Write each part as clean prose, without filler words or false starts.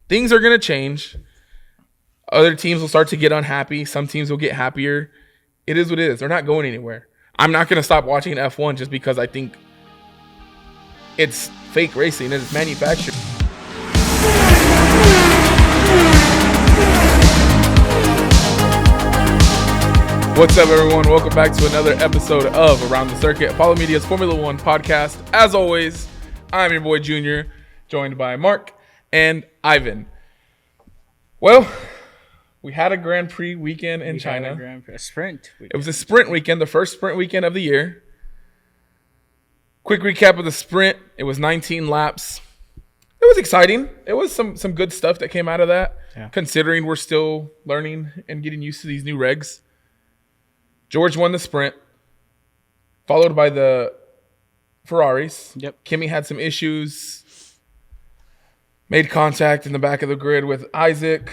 things are going to change. Other teams will start to get unhappy. Some teams will get happier. It is what it is. They're not going anywhere. I'm not going to stop watching F1 just because I think it's fake racing and it's manufactured. What's up, everyone? Welcome back to another episode of Around the Circuit, Apollo Media's Formula One podcast. As always, I'm your boy Junior, joined by Mark and Ivan. Well, we had a Grand Prix weekend in China. A sprint weekend. It was a sprint weekend, the first sprint weekend of the year. Quick recap of the sprint. It was 19 laps. It was exciting. It was some good stuff that came out of that, considering we're still learning and getting used to these new regs. George won the sprint, followed by the Ferraris. Yep. Kimi had some issues, made contact in the back of the grid with Isaac,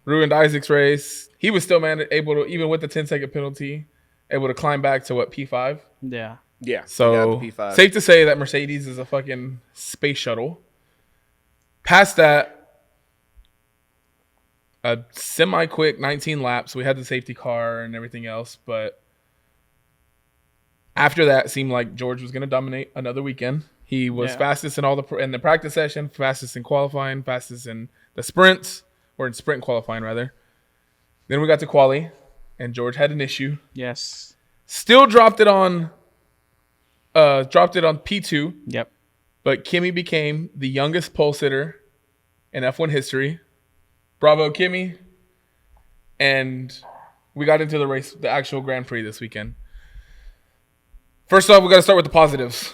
ruined Isaac's race. He was still able to, even with the 10-second penalty, able to climb back to, P5? Yeah. Yeah. So, P5. Safe to say that Mercedes is a fucking space shuttle. Past that, a semi-quick 19 laps. We had the safety car and everything else, but after that, it seemed like George was going to dominate another weekend. He was fastest in in the practice session, fastest in qualifying, fastest in the sprints, or in sprint qualifying rather. Then we got to quali, and George had an issue. Yes. Still dropped it on P2. Yep. But Kimi became the youngest pole sitter in F1 history. Bravo, Kimi. And we got into the race, the actual Grand Prix this weekend. First off, we got to start with the positives.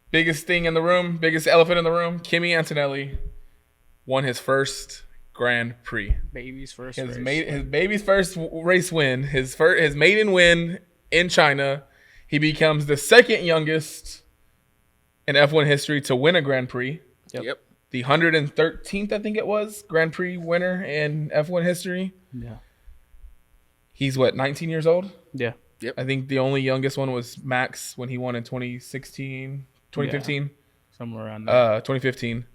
Biggest thing in the room, biggest elephant in the room, Kimi Antonelli won his first Grand Prix. Baby's first His race. baby's first race win, his maiden win in China. He becomes the second youngest in F1 history to win a Grand Prix. Yep. The 113th, I think it was, Grand Prix winner in F1 history. Yeah. He's 19 years old? Yeah. Yep. I think the only youngest one was Max when he won in 2015. Somewhere around there. 2015.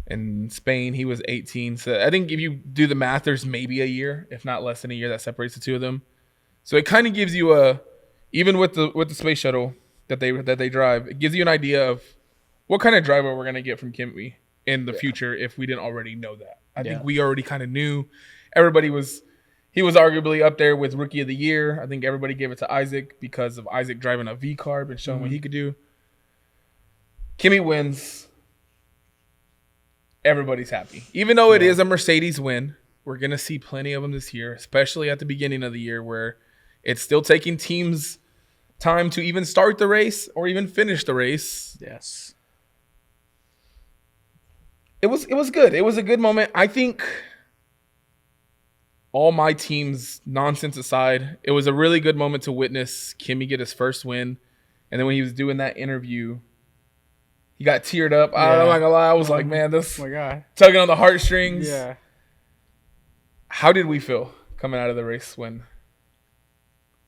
In Spain, he was 18. So I think if you do the math, there's maybe a year, if not less than a year, that separates the two of them. So it kind of gives you even with the space shuttle that they drive, it gives you an idea of what kind of driver we're gonna get from Kimi in the future if we didn't already know that. I think we already kind of knew. He was arguably up there with Rookie of the Year. I think everybody gave it to Isaac because of Isaac driving a V carb and showing what he could do. Kimi wins. Everybody's happy. Even though it is a Mercedes win, we're going to see plenty of them this year, especially at the beginning of the year where it's still taking teams time to even start the race or even finish the race. Yes. It was good. It was a good moment. I think all my team's nonsense aside, it was a really good moment to witness Kimi get his first win. And then when he was doing that interview, he got teared up. I'm not gonna lie. I was like, man, this Oh my God. tugging on the heartstrings. Yeah. How did we feel coming out of the race when?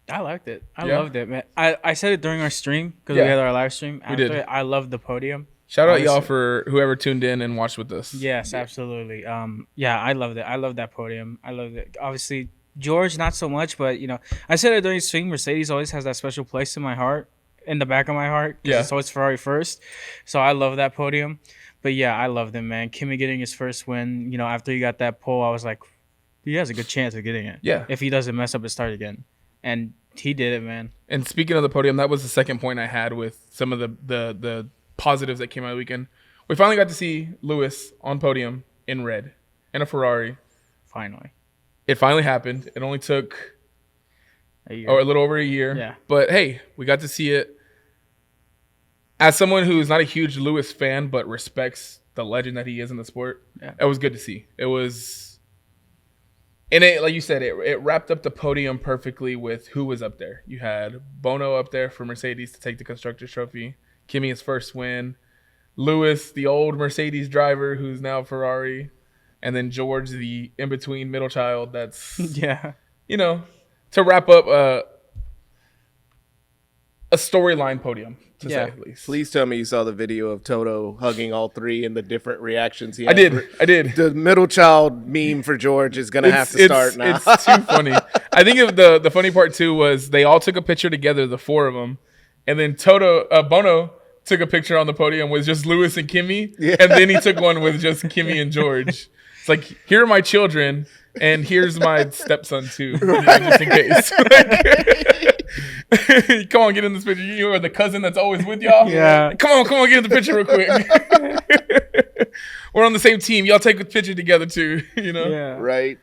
I liked it. I loved it, man. I said it during our stream because Yeah. we had our live stream. We did. I loved the podium. Shout out Honestly. y'all for whoever tuned in and watched with us. Yes, absolutely. I loved it. I loved that podium. I loved it. Obviously, George, not so much, but, I said it during the stream. Mercedes always has that special place in my heart, in the back of my heart. Yeah. It's always Ferrari first. So I love that podium. But, yeah, I loved him, man. Kimi getting his first win, after he got that pole, I was like, he has a good chance of getting it. Yeah. If he doesn't mess up his start again. And he did it, man. And speaking of the podium, that was the second point I had with some of the positives that came out of the weekend. We finally got to see Lewis on podium in red in a Ferrari. Finally. It finally happened. It only took A year. a little over a year. Yeah. But hey, we got to see it. As someone who is not a huge Lewis fan but respects the legend that he is in the sport, it was good to see. It was, and it, like you said, it wrapped up the podium perfectly with who was up there. You had Bono up there for Mercedes to take the Constructors' Trophy. Kimi his first win. Lewis, the old Mercedes driver who's now Ferrari. And then George, the in-between middle child that's, Yeah. to wrap up a storyline podium, to say at least. Please tell me you saw the video of Toto hugging all three and the different reactions he I had. I did. The middle child meme for George is going to have to start now. It's too funny. I think the funny part, too, was they all took a picture together, the four of them, and then Bono took a picture on the podium with just Lewis and Kimi, and then he took one with just Kimi and George. It's like, here are my children, and here's my stepson, too, just in case. Come on, get in this picture. You are the cousin that's always with y'all. Yeah. Come on, get in the picture real quick. We're on the same team. Y'all take a picture together too. Yeah. Right.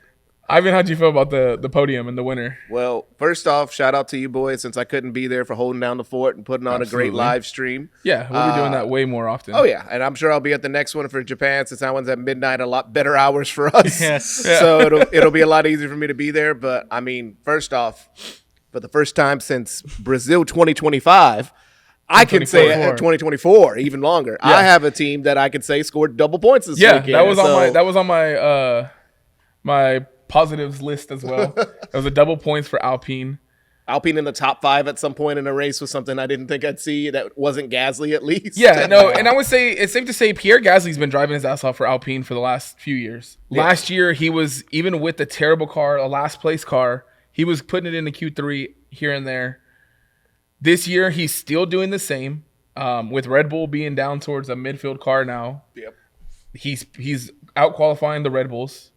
Ivan, how'd you feel about the podium and the winner? Well, first off, shout out to you boys since I couldn't be there for holding down the fort and putting on a great live stream. Yeah, we'll be doing that way more often. Oh, yeah. And I'm sure I'll be at the next one for Japan since that one's at midnight, a lot better hours for us. Yes. Yeah. So it'll be a lot easier for me to be there. But, I mean, first off, for the first time since Brazil 2025, I can say 2024, even longer. Yeah. I have a team that I can say scored double points this weekend. Yeah, that was on my my positives list as well. It was a double points for Alpine. Alpine in the top 5 at some point in a race was something I didn't think I'd see. That wasn't Gasly, at least. Yeah, no, and I would say it's safe to say Pierre Gasly's been driving his ass off for Alpine for the last few years. Yeah. Last year, he was, even with the terrible car, a last place car, he was putting it into Q3 here and there. This year, he's still doing the same. With Red Bull being down towards a midfield car now. Yep. He's out qualifying the Red Bulls.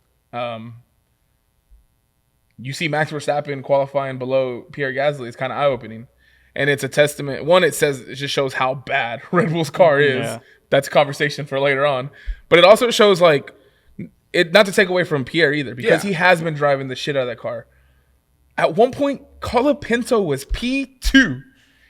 You see Max Verstappen qualifying below Pierre Gasly. It's kind of eye-opening. And it's a testament. One, it just shows how bad Red Bull's car is. Yeah. That's a conversation for later on. But it also shows, like, it not to take away from Pierre either, because he has been driving the shit out of that car. At one point, Colapinto was P2.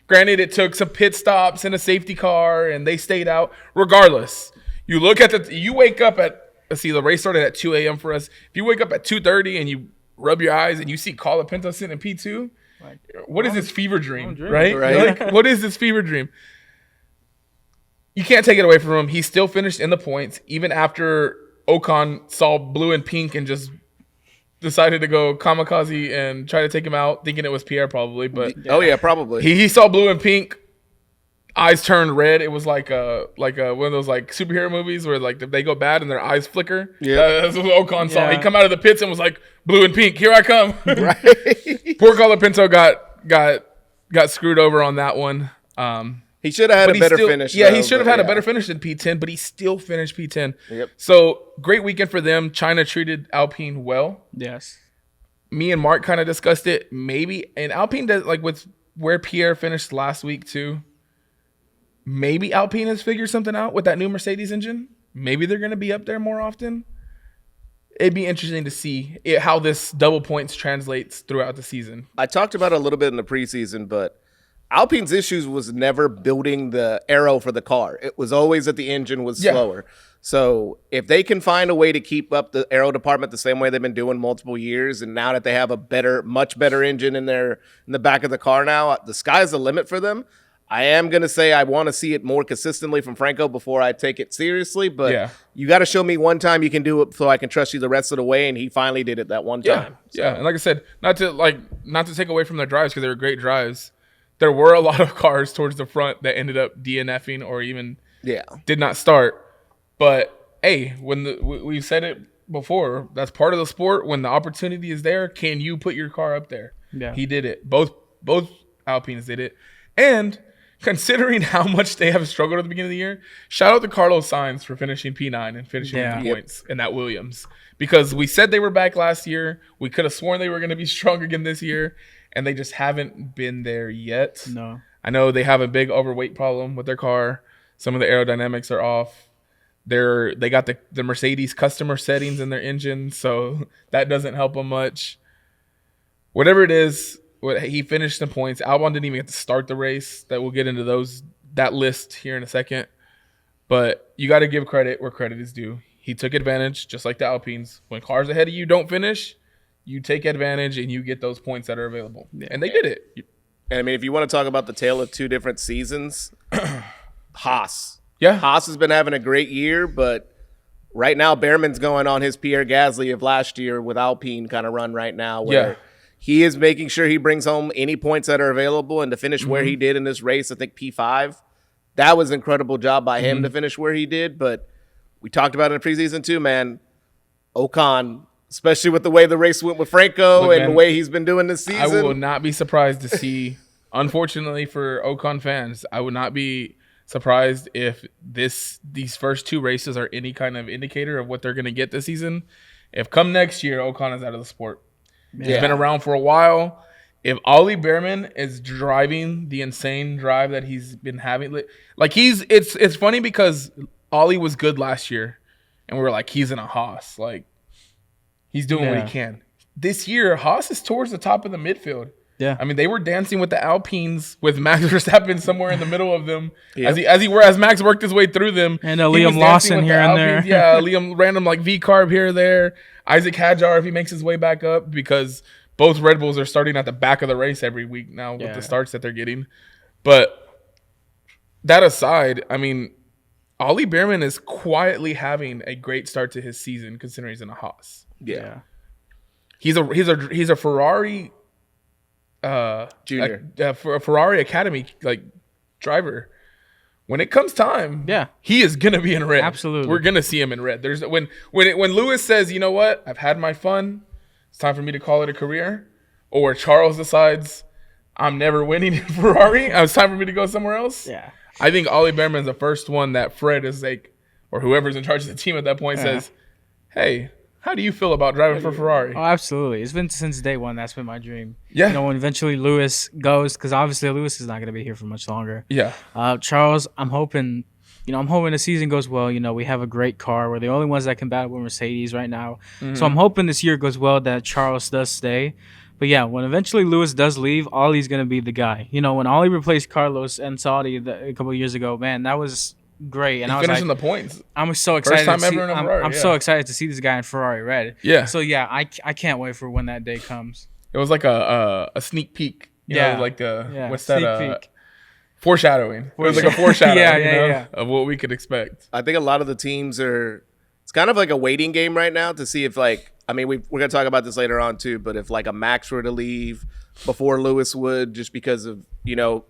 Granted, it took some pit stops and a safety car, and they stayed out. Regardless, you look at you wake up at, let's see, the race started at 2 a.m. for us. If you wake up at 2:30 and you rub your eyes and you see Colapinto sitting in P2, like, what is this fever dream, right? Like, what is this fever dream? You can't take it away from him. He still finished in the points, even after Ocon saw blue and pink and just decided to go kamikaze and try to take him out, thinking it was Pierre probably. But probably. He saw blue and pink, eyes turned red. It was like one of those like superhero movies where like they go bad and their eyes flicker. Yeah, that's what Ocon saw. He come out of the pits and was like, blue and pink, here I come. Right. Poor Colapinto got screwed over on that one. He should have had a better finish. Yeah, he should have had a better finish than P10, but he still finished P10. Yep. So great weekend for them. China treated Alpine well. Yes. Me and Mark kind of discussed it. Maybe, and Alpine does, like with where Pierre finished last week too. Maybe Alpine has figured something out with that new Mercedes engine. Maybe they're going to be up there more often. It'd be interesting to see how this double points translates throughout the season. I talked about it a little bit in the preseason, but Alpine's issues was never building the aero for the car. It was always that the engine was slower. So if they can find a way to keep up the aero department the same way they've been doing multiple years, and now that they have a much better engine in the back of the car now, the sky's the limit for them. I am going to say I want to see it more consistently from Franco before I take it seriously, but you got to show me one time you can do it so I can trust you the rest of the way, and he finally did it that one time. So. Yeah, and like I said, not to take away from their drives because they were great drives. There were a lot of cars towards the front that ended up DNFing or even did not start. But hey, we've said it before, that's part of the sport. When the opportunity is there, can you put your car up there? Yeah, he did it. Both Alpines did it, and considering how much they have struggled at the beginning of the year, shout out to Carlos Sainz for finishing P9 and finishing in the points in that Williams. Because we said they were back last year. We could have sworn they were going to be strong again this year, and they just haven't been there yet. No. I know they have a big overweight problem with their car. Some of the aerodynamics are off. They got the Mercedes customer settings in their engine, so that doesn't help them much. Whatever it is, he finished in points. Albon didn't even get to start the race. That we'll get into that list here in a second. But you got to give credit where credit is due. He took advantage, just like the Alpines. When cars ahead of you don't finish, you take advantage and you get those points that are available. Yeah. And they did it. And I mean, if you want to talk about the tale of two different seasons, Haas. Yeah. Haas has been having a great year, but right now Behrman's going on his Pierre Gasly of last year with Alpine kind of run right now where he is making sure he brings home any points that are available, and to finish where he did in this race, I think P5, that was an incredible job by him to finish where he did. But we talked about it in the preseason too, man. Ocon, especially with the way the race went with Franco and the way he's been doing this season. I will not be surprised to see, unfortunately for Ocon fans, I would not be surprised if these first 2 races are any kind of indicator of what they're going to get this season. If come next year, Ocon is out of the sport. He's been around for a while. If Ollie Behrman is driving the insane drive that he's been having, like it's funny because Ollie was good last year, and we were like, he's in a Haas, like he's doing what he can. This year, Haas is towards the top of the midfield. Yeah, I mean they were dancing with the Alpines with Max Verstappen somewhere in the middle of them as Max worked his way through them, and Liam Lawson here and there. Yeah, Liam random like V carb here or there. Isaac Hadjar if he makes his way back up because both Red Bulls are starting at the back of the race every week now with the starts that they're getting. But that aside, I mean, Ollie Behrman is quietly having a great start to his season considering he's in a Haas. Yeah. He's a Ferrari junior, for a Ferrari Academy like driver. When it comes time, he is gonna be in red. Absolutely, we're gonna see him in red. There's when Lewis says, you know what, I've had my fun. It's time for me to call it a career. Or Charles decides I'm never winning in Ferrari. It's time for me to go somewhere else. Yeah, I think Ollie Behrman's the first one that Fred is like, or whoever's in charge of the team at that point says, hey, how do you feel about driving for Ferrari? Oh, absolutely. It's been since day one. That's been my dream. Yeah. You know, when eventually Lewis goes, because obviously Lewis is not going to be here for much longer. Yeah. Charles, I'm hoping the season goes well. You know, we have a great car. We're the only ones that can battle with Mercedes right now. Mm-hmm. So I'm hoping this year goes well that Charles does stay. But yeah, when eventually Lewis does leave, Ollie's going to be the guy. You know, when Ollie replaced Carlos and Saudi a couple of years ago, man, that was great. And I was finishing like, the points. I'm so excited. First time ever in a Ferrari. I'm so excited to see this guy in Ferrari red. Yeah. So yeah, I can't wait for when that day comes. It was like a sneak peek. You know, like what's sneak that? Peek. Foreshadowing. It was like a foreshadowing Yeah. of what we could expect. I think a lot of the teams it's kind of like a waiting game right now to see if like, I mean, we're going to talk about this later on too, but if like a Max were to leave before Lewis would, just because of, you know,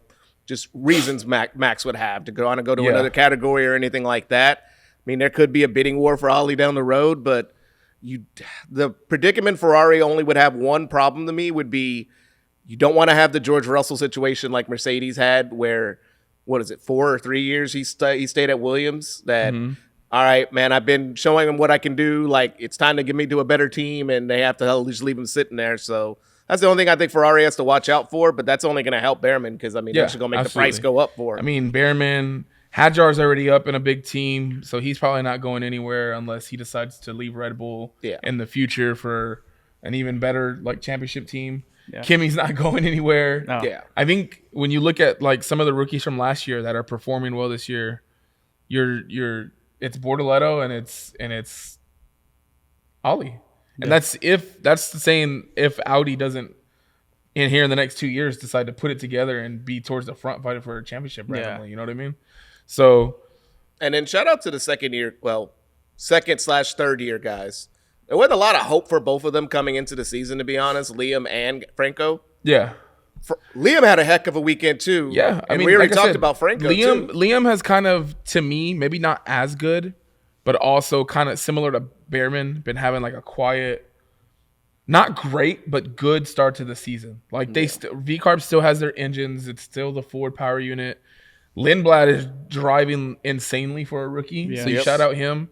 just reasons Max would have to go to another category or anything like that. I mean, there could be a bidding war for Ollie down the road, but the predicament Ferrari only would have one problem to me would be you don't want to have the George Russell situation like Mercedes had where, 4 or 3 years he stayed at Williams that, all right, man, I've been showing him what I can do. Like, it's time to get me to a better team, and they have to just leave him sitting there. So that's the only thing I think Ferrari has to watch out for, but that's only going to help Behrman because, I mean, that's going to make the price go up for him. I mean, Behrman, Hadjar's already up in a big team, so he's probably not going anywhere unless he decides to leave Red Bull in the future for an even better like championship team. Yeah. Kimi's not going anywhere. No. Yeah. I think when you look at like some of the rookies from last year that are performing well this year, it's Bortoletto and it's Ollie. And that's saying if Audi doesn't in here in the next 2 years decide to put it together and be towards the front fighting for a championship randomly, you know what I mean? So, and then shout out to the second/third year guys. There wasn't a lot of hope for both of them coming into the season, to be honest, Liam and Franco. Yeah. Liam had a heck of a weekend too. Yeah. I mean, we already talked about Franco too. Liam has kind of, to me, maybe not as good, but also kind of similar to Behrman, been having like a quiet, not great, but good start to the season. Like V-Carb still has their engines. It's still the Ford power unit. Lindblad is driving insanely for a rookie. So you shout out him.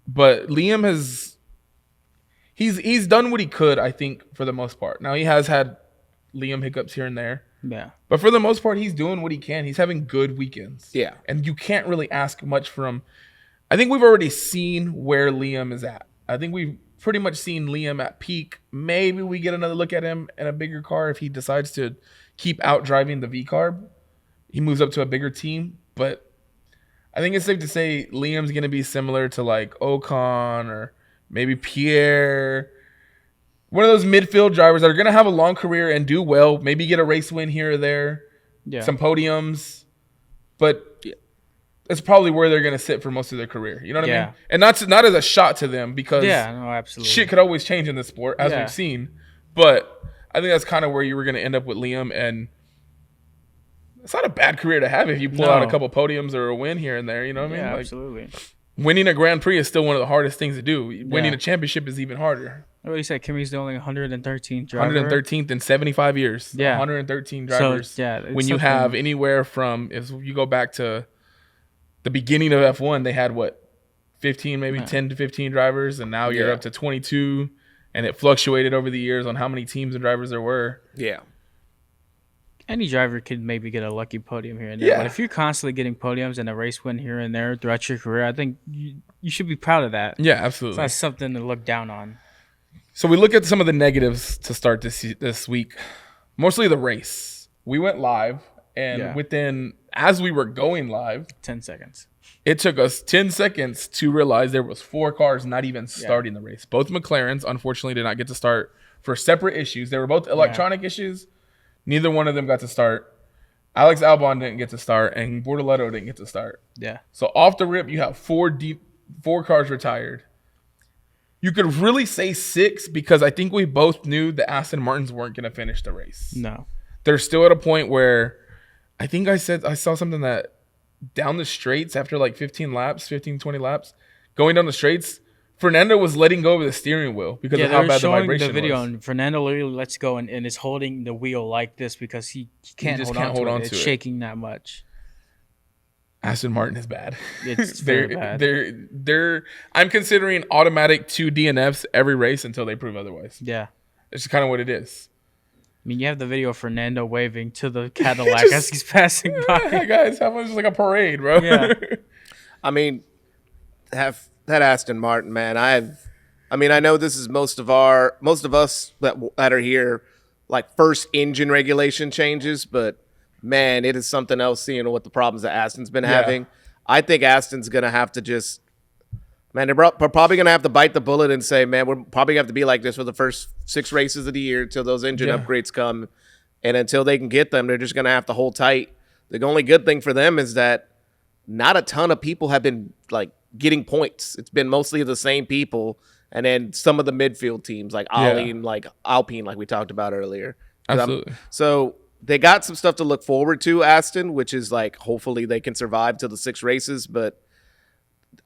But Liam he's done what he could, I think, for the most part. Now he has had Liam hiccups here and there. Yeah. But for the most part, he's doing what he can. He's having good weekends. Yeah. And you can't really ask much from. I think we've already seen where Liam is at. I think we've pretty much seen Liam at peak. Maybe we get another look at him in a bigger car if he decides to keep out driving the V-Carb. He moves up to a bigger team. But I think it's safe to say Liam's going to be similar to like Ocon or maybe Pierre. One of those midfield drivers that are going to have a long career and do well. Maybe get a race win here or there. Yeah. Some podiums. But that's probably where they're going to sit for most of their career. You know what I Yeah. mean? And not as a shot to them because No, absolutely. shit could always change in the sport, as we've seen. But I think that's kind of where you were going to end up with Liam. And it's not a bad career to have if you pull out a couple podiums or a win here and there. You know what I mean? Yeah, Like, absolutely. winning a Grand Prix is still one of the hardest things to do. Winning a championship is even harder. What you said, Kimi's the only 113th driver. 113th in 75 years. Yeah. 113 drivers. So, when you have anywhere from, if you go back to the beginning of F1, they had 15, maybe 10 to 15 drivers, and now you're up to 22, and it fluctuated over the years on how many teams and drivers there were. Yeah. Any driver could maybe get a lucky podium here and there. Yeah. But if you're constantly getting podiums and a race win here and there throughout your career, I think you should be proud of that. Yeah, absolutely. It's not something to look down on. So we look at some of the negatives to start this week. Mostly the race. We went live, and as we were going live, 10 seconds. It took us 10 seconds to realize there was 4 cars not even starting the race. Both McLarens, unfortunately, did not get to start for separate issues. They were both electronic issues. Neither one of them got to start. Alex Albon didn't get to start, and Bortoleto didn't get to start. Yeah. So off the rip, you have 4 cars retired. You could really say 6 because I think we both knew the Aston Martins weren't going to finish the race. No. They're still at a point where I think I saw something that down the straights after like 15, 20 laps, going down the straights, Fernando was letting go of the steering wheel because of how bad the vibration the video was. and Fernando literally lets go and is holding the wheel like this because he can't hold on to it. It's shaking that much. Aston Martin is bad. It's very bad. I'm considering automatic 2 DNFs every race until they prove otherwise. Yeah. It's kind of what it is. I mean, you have the video of Fernando waving to the Cadillac as he's passing by. Guys, that was like a parade, bro. Yeah. I mean, that Aston Martin, man. I know this is most of us that are here, like first engine regulation changes, but man, it is something else seeing what the problems that Aston's been having. I think Aston's gonna have to just, man, they're probably gonna have to bite the bullet and say, man, we're probably gonna have to be like this for the first 6 races of the year until those engine upgrades come, and until they can get them, they're just gonna have to hold tight. The only good thing for them is that not a ton of people have been like getting points. It's been mostly the same people, and then some of the midfield teams like Ali and like Alpine, like we talked about earlier. Absolutely. So they got some stuff to look forward to, Aston, which is like hopefully they can survive to the 6 races. But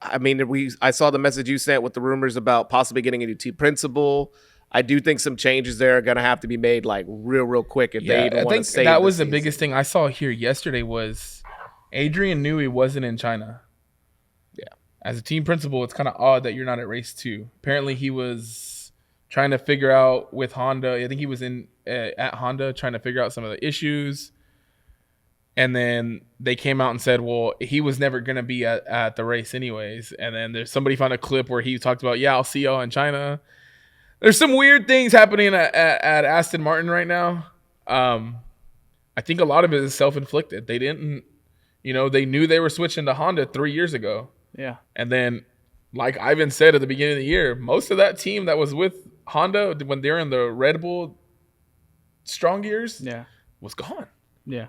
I mean, I saw the message you sent with the rumors about possibly getting a new team principal. I do think some changes there are going to have to be made like real quick if they even want to save. That was the biggest thing I saw here yesterday was Adrian Newey wasn't in China. Yeah. As a team principal, it's kind of odd that you're not at race 2. Apparently he was trying to figure out with Honda. I think he was at Honda trying to figure out some of the issues. And then they came out and said, well, he was never going to be at the race anyways. And then there's somebody found a clip where he talked about, I'll see y'all in China. There's some weird things happening at Aston Martin right now. I think a lot of it is self-inflicted. They didn't, they knew they were switching to Honda 3 years ago. Yeah. And then, like Ivan said at the beginning of the year, most of that team that was with Honda when they're in the Red Bull strong years was gone. Yeah.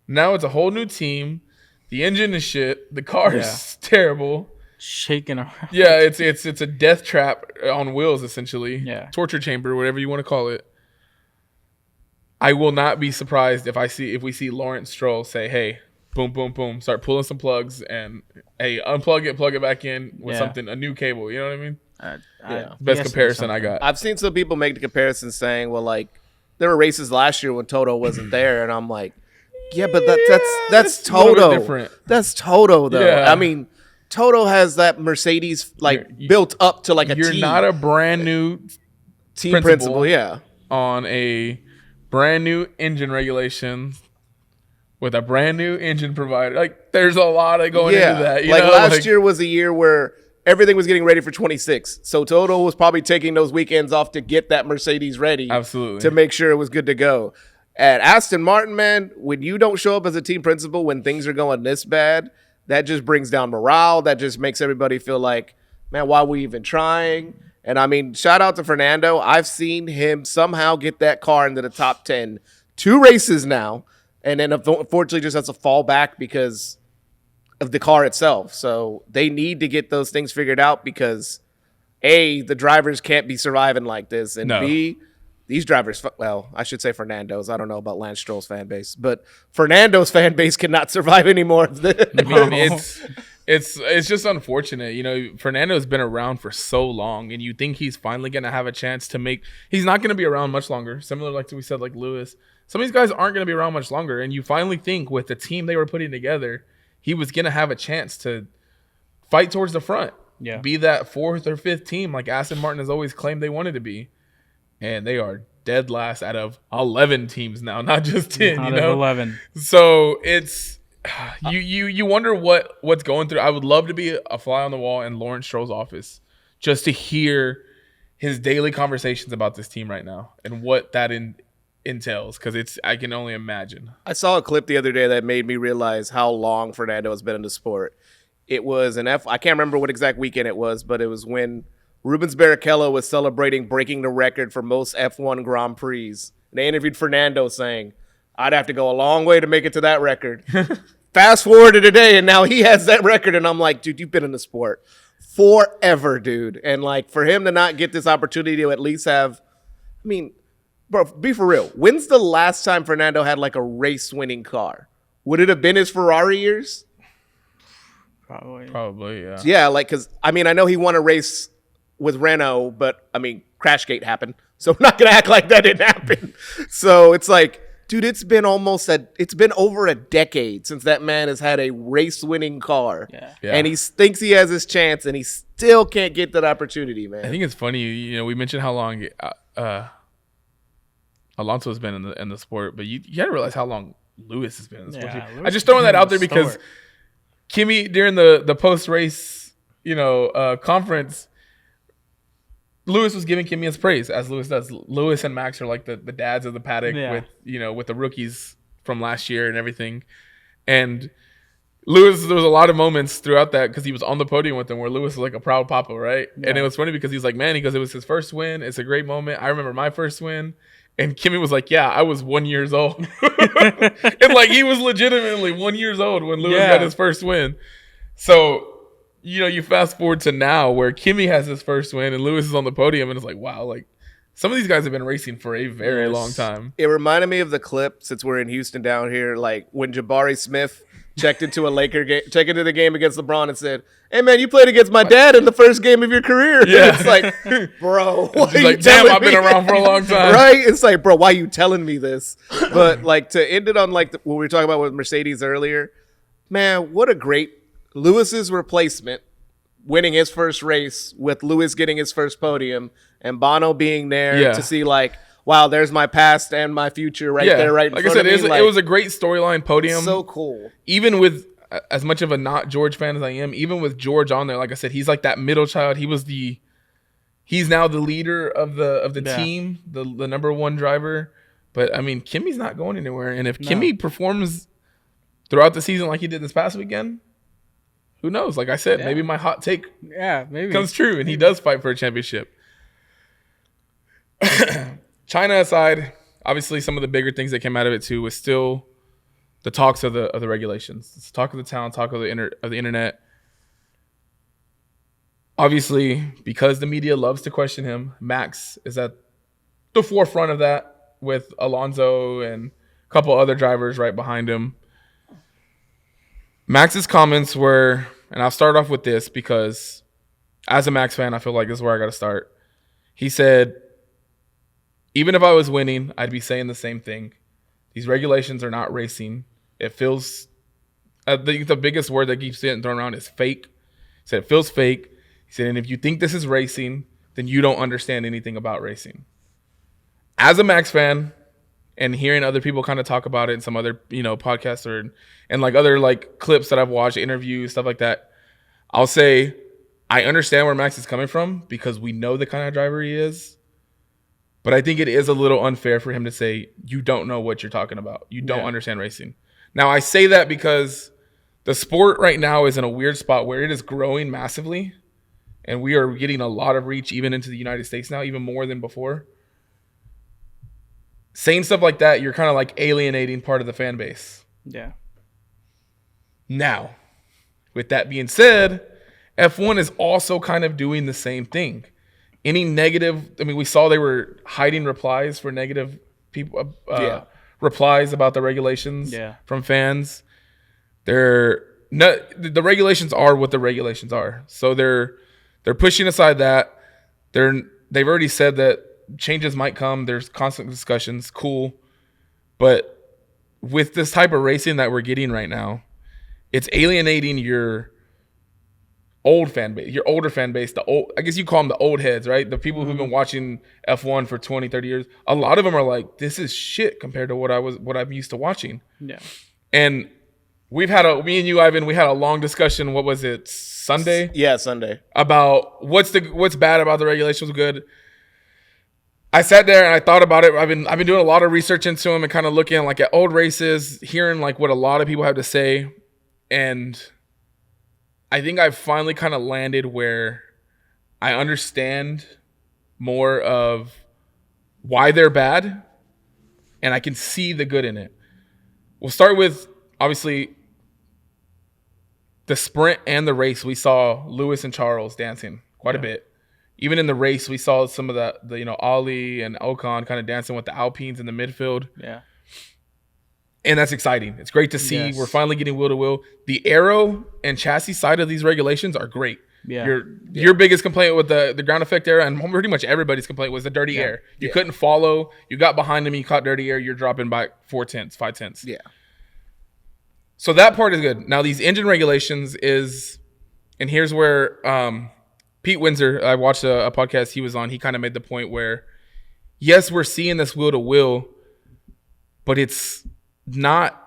Now it's a whole new team. The engine is shit. The car is terrible. Shaking around. Yeah, it's a death trap on wheels, essentially. Yeah. Torture chamber, whatever you want to call it. I will not be surprised if we see Lawrence Stroll say, hey, boom, boom, boom, start pulling some plugs and, hey, unplug it, plug it back in with something, a new cable. You know what I mean? Best comparison I got. I've seen some people make the comparison saying, well, like, there were races last year when Toto wasn't there, and I'm like, yeah, but that's Toto. That's Toto, though. Yeah. I mean, Toto has that Mercedes built up to like a You're team. not a brand new team principal, on a brand new engine regulation with a brand new engine provider. Like, there's a lot of going into that. Last year was a year where everything was getting ready for 26. So Toto was probably taking those weekends off to get that Mercedes ready. Absolutely. To make sure it was good to go. At Aston Martin, man, when you don't show up as a team principal when things are going this bad, that just brings down morale. That just makes everybody feel like, man, why are we even trying? And I mean, shout out to Fernando. I've seen him somehow get that car into the top 10 2 races now. And then unfortunately just has to fall back because of the car itself. So they need to get those things figured out because A, the drivers can't be surviving like this, and B, these drivers, well, I should say Fernando's. I don't know about Lance Stroll's fan base, but Fernando's fan base cannot survive anymore. I mean, it's just unfortunate. You know, Fernando's been around for so long, and you think he's finally going to have a chance to make – he's not going to be around much longer, similar like we said, like Lewis. Some of these guys aren't going to be around much longer, and you finally think with the team they were putting together, he was going to have a chance to fight towards the front, be that fourth or fifth team like Aston Martin has always claimed they wanted to be. And they are dead last out of 11 teams now, not just 10. Out of 11. So it's you wonder what's going through. I would love to be a fly on the wall in Lawrence Stroll's office just to hear his daily conversations about this team right now and what that entails, because I can only imagine. I saw a clip the other day that made me realize how long Fernando has been in the sport. It was I can't remember what exact weekend it was, but it was when Rubens Barrichello was celebrating breaking the record for most F1 Grand Prix. They interviewed Fernando saying, I'd have to go a long way to make it to that record. Fast forward to today, and now he has that record. And I'm like, dude, you've been in the sport forever, dude. And like for him to not get this opportunity to at least have, I mean, bro, be for real. When's the last time Fernando had like a race-winning car? Would it have been his Ferrari years? Probably, yeah. Yeah, like, because, I mean, I know he won a race with Renault, but I mean, Crashgate happened, so I'm not gonna act like that didn't happen. So it's like, dude, it's been over a decade since that man has had a race-winning car, and he thinks he has his chance, and he still can't get that opportunity, man. I think it's funny, you know, we mentioned how long Alonso has been in the sport, but you gotta realize how long Lewis has been in the sport. I just throwing that out there because Kimi during the post-race, conference. Lewis was giving Kimi his praise, as Lewis does. Lewis and Max are like the dads of the paddock with the rookies from last year and everything. And Lewis, there was a lot of moments throughout that because he was on the podium with them where Lewis was like a proud papa, right? Yeah. And it was funny because he's like, man, he goes, it was his first win. It's a great moment. I remember my first win. And Kimi was like, yeah, I was 1 year old. And like he was legitimately 1 year old when Lewis got his first win. So you fast forward to now where Kimi has his first win and Lewis is on the podium, and it's like, wow, like some of these guys have been racing for a very long time. It reminded me of the clip, since we're in Houston down here, like when Jabari Smith checked into the game against LeBron and said, hey man, you played against my dad in the first game of your career. Yeah. It's like, bro, why like, damn, I've been around for a long time. Right? It's like, bro, why are you telling me this? But like to end it on like what we were talking about with Mercedes earlier, man, what a great Lewis's replacement winning his first race with Lewis getting his first podium and Bono being there to see like, wow, there's my past and my future there, right in front of me. It was a great storyline podium. So cool. Even with as much of a not George fan as I am, even with George on there, like I said, he's like that middle child. He's now the leader of the team, the number one driver. But I mean, Kimi's not going anywhere. And if Kimi performs throughout the season like he did this past weekend, who knows? Like I said, maybe my hot take comes true and he does fight for a championship. China aside, obviously some of the bigger things that came out of it too was still the talks of the regulations. It's talk of the town, talk of the internet. Obviously, because the media loves to question him, Max is at the forefront of that with Alonso and a couple other drivers right behind him. Max's comments were, and I'll start off with this because as a Max fan, I feel like this is where I got to start. He said, even if I was winning, I'd be saying the same thing. These regulations are not racing. It feels, I think the biggest word that keeps getting thrown around is fake. He said, it feels fake. He said, and if you think this is racing, then you don't understand anything about racing. As a Max fan, and hearing other people kind of talk about it in some other, podcasts and like other like clips that I've watched, interviews, stuff like that, I'll say I understand where Max is coming from because we know the kind of driver he is. But I think it is a little unfair for him to say, you don't know what you're talking about. You don't understand racing. Now, I say that because the sport right now is in a weird spot where it is growing massively. And we are getting a lot of reach even into the United States now, even more than before. Saying stuff like that, you're kind of like alienating part of the fan base. Yeah. Now, With that being said, F1 is also kind of doing the same thing. Any negative, I mean, we saw they were hiding replies for negative people, replies about the regulations from fans. The regulations are what the regulations are. So they're pushing aside that. They've already said that changes might come. There's constant discussions. Cool. But with this type of racing that we're getting right now, it's alienating your older fan base, I guess you call them the old heads, right? The people who've been watching F1 for 20, 30 years. A lot of them are like, this is shit compared to what I'm used to watching. Yeah. And me and you, Ivan, we had a long discussion. What was it? Sunday? Yeah, Sunday. About what's bad about the regulations, good. I sat there and I thought about it. I've been doing a lot of research into them and kind of looking like at old races, hearing like what a lot of people have to say. And I think I've finally kind of landed where I understand more of why they're bad, and I can see the good in it. We'll start with, obviously, the sprint and the race. We saw Lewis and Charles dancing quite a bit. Even in the race, we saw some of the Ali and Ocon kind of dancing with the Alpines in the midfield. Yeah. And that's exciting. It's great to see. Yes. We're finally getting wheel to wheel. The aero and chassis side of these regulations are great. Yeah. Your biggest complaint with the ground effect air, and pretty much everybody's complaint, was the dirty air. You couldn't follow. You got behind them. You caught dirty air. You're dropping by 4 tenths, 5 tenths. Yeah. So that part is good. Now these engine regulations and here's where Pete Windsor, I watched a podcast he was on. He kind of made the point where, yes, we're seeing this wheel to wheel, but it's not.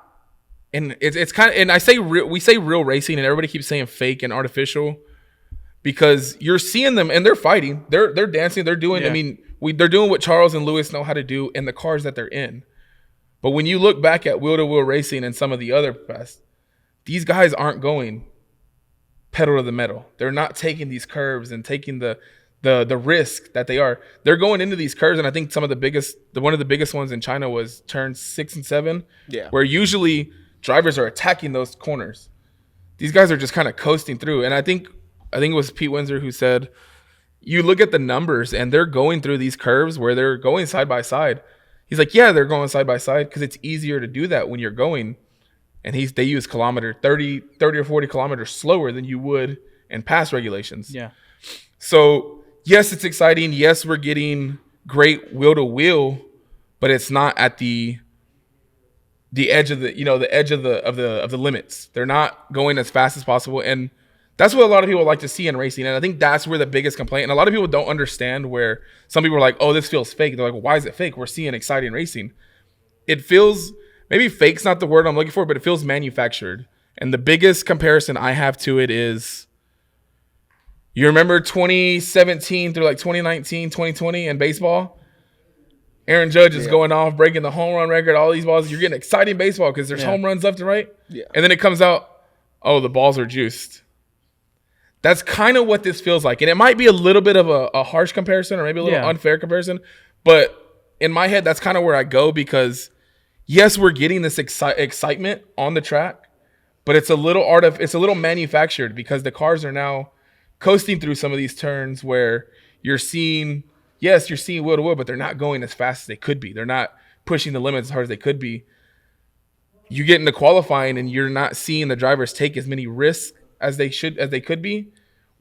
And it's kind of, and we say real racing, and everybody keeps saying fake and artificial, because you're seeing them and they're fighting, they're dancing, they're doing. I mean, they're doing what Charles and Lewis know how to do in the cars that they're in. But when you look back at wheel to wheel racing and some of the other best, these guys aren't going pedal to the metal. They're not taking these curves and taking the risk that they are. They're going into these curves, and I think one of the biggest ones in China was turns 6 and 7, where usually drivers are attacking those corners. These guys are just kind of coasting through. And I think it was Pete Windsor who said, you look at the numbers and they're going through these curves where they're going side by side. He's like, yeah, they're going side by side because it's easier to do that when you're going. And they use 30 or 40 kilometers slower than you would in past regulations. Yeah. So yes, it's exciting. Yes, we're getting great wheel to wheel, but it's not at the edge of the limits. They're not going as fast as possible, and that's what a lot of people like to see in racing. And I think that's where the biggest complaint. And a lot of people don't understand where some people are like, "Oh, this feels fake." They're like, well, "Why is it fake? We're seeing exciting racing." It feels, maybe fake's not the word I'm looking for, but it feels manufactured. And the biggest comparison I have to it is, you remember 2017 through like 2019, 2020 in baseball? Aaron Judge is going off, breaking the home run record, all these balls. You're getting exciting baseball because there's home runs left and right. Yeah. And then it comes out, oh, the balls are juiced. That's kind of what this feels like. And it might be a little bit of a harsh comparison, or maybe a little unfair comparison. But in my head, that's kind of where I go, because yes, we're getting this excitement on the track, but it's a little manufactured, because the cars are now coasting through some of these turns where you're seeing wheel to wheel, but they're not going as fast as they could be. They're not pushing the limits as hard as they could be. You get into qualifying and you're not seeing the drivers take as many risks as they could be,